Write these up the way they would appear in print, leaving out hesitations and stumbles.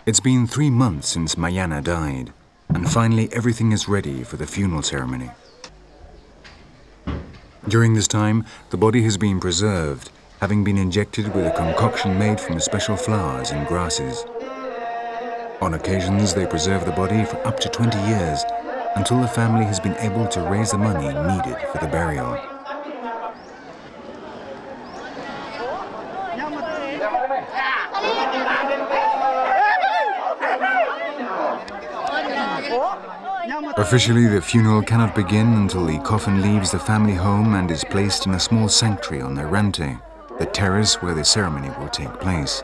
It's been 3 months since Mayanna died, and finally everything is ready for the funeral ceremony. During this time, the body has been preserved, having been injected with a concoction made from special flowers and grasses. On occasions, they preserve the body for up to 20 years, until the family has been able to raise the money needed for the burial. Officially, the funeral cannot begin until the coffin leaves the family home and is placed in a small sanctuary on the rante, the terrace where the ceremony will take place.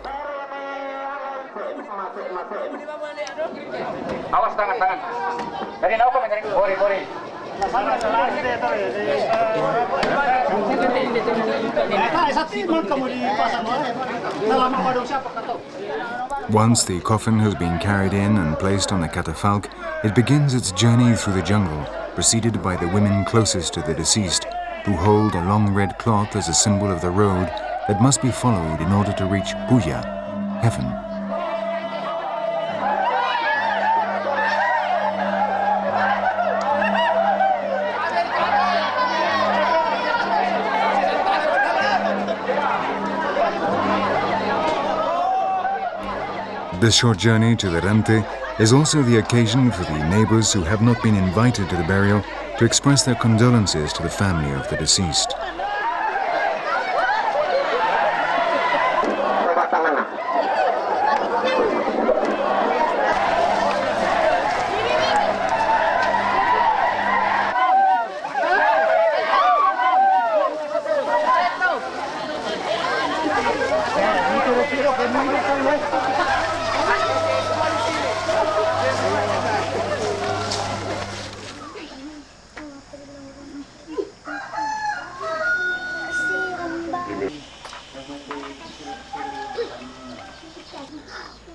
Once the coffin has been carried in and placed on the catafalque, it begins its journey through the jungle, preceded by the women closest to the deceased, who hold a long red cloth as a symbol of the road that must be followed in order to reach Puja, heaven. This short journey to the rante is also the occasion for the neighbors who have not been invited to the burial to express their condolences to the family of the deceased.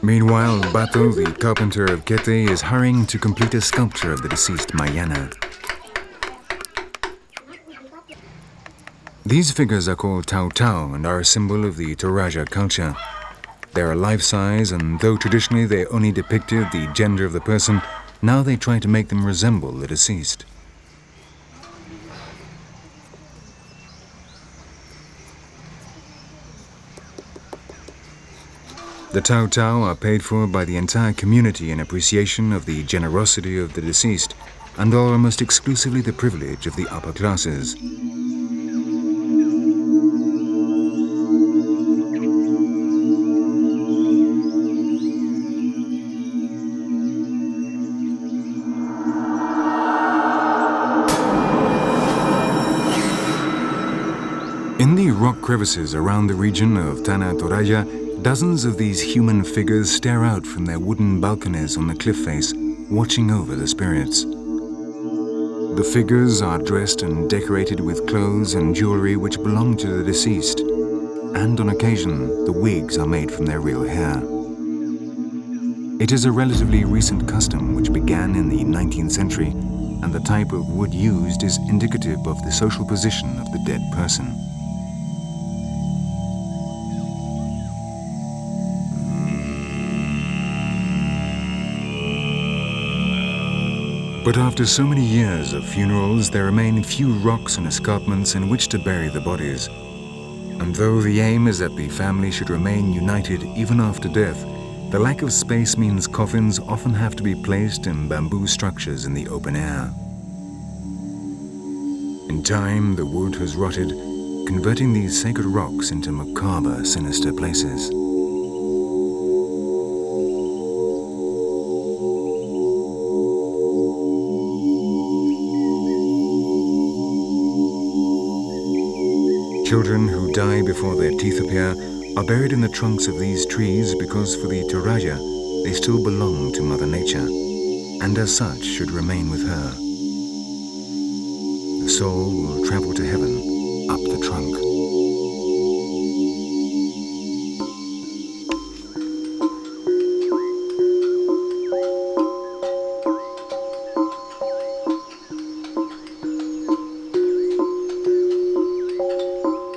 Meanwhile, Bato, the carpenter of Kete, is hurrying to complete a sculpture of the deceased Mayanna. These figures are called Tau Tau and are a symbol of the Toraja culture. They are life-size, and though traditionally they only depicted the gender of the person, now they try to make them resemble the deceased. The Tau Tau are paid for by the entire community in appreciation of the generosity of the deceased, and are almost exclusively the privilege of the upper classes. In the rock crevices around the region of Tanah Toraja, dozens of these human figures stare out from their wooden balconies on the cliff face, watching over the spirits. The figures are dressed and decorated with clothes and jewelry which belong to the deceased, and on occasion the wigs are made from their real hair. It is a relatively recent custom which began in the 19th century, and the type of wood used is indicative of the social position of the dead person. But after so many years of funerals, there remain few rocks and escarpments in which to bury the bodies. And though the aim is that the family should remain united even after death, the lack of space means coffins often have to be placed in bamboo structures in the open air. In time, the wood has rotted, converting these sacred rocks into macabre, sinister places. Children who die before their teeth appear are buried in the trunks of these trees because for the Toraja, they still belong to Mother Nature, and as such should remain with her. The soul will travel to heaven up the trunk.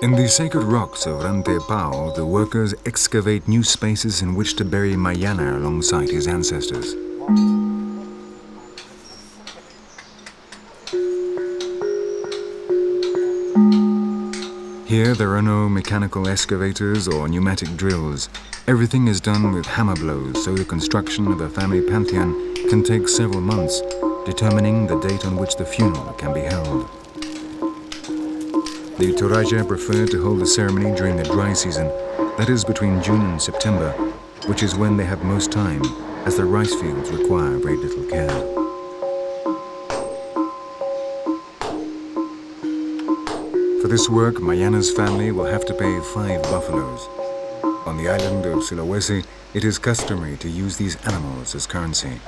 In the sacred rocks of Rantepao, the workers excavate new spaces in which to bury Mayanna alongside his ancestors. Here there are no mechanical excavators or pneumatic drills. Everything is done with hammer blows, so the construction of a family pantheon can take several months, determining the date on which the funeral can be held. The Toraja prefer to hold the ceremony during the dry season, that is between June and September, which is when they have most time, as the rice fields require very little care. For this work, Mayanna's family will have to pay 5 buffaloes. On the island of Sulawesi, it is customary to use these animals as currency.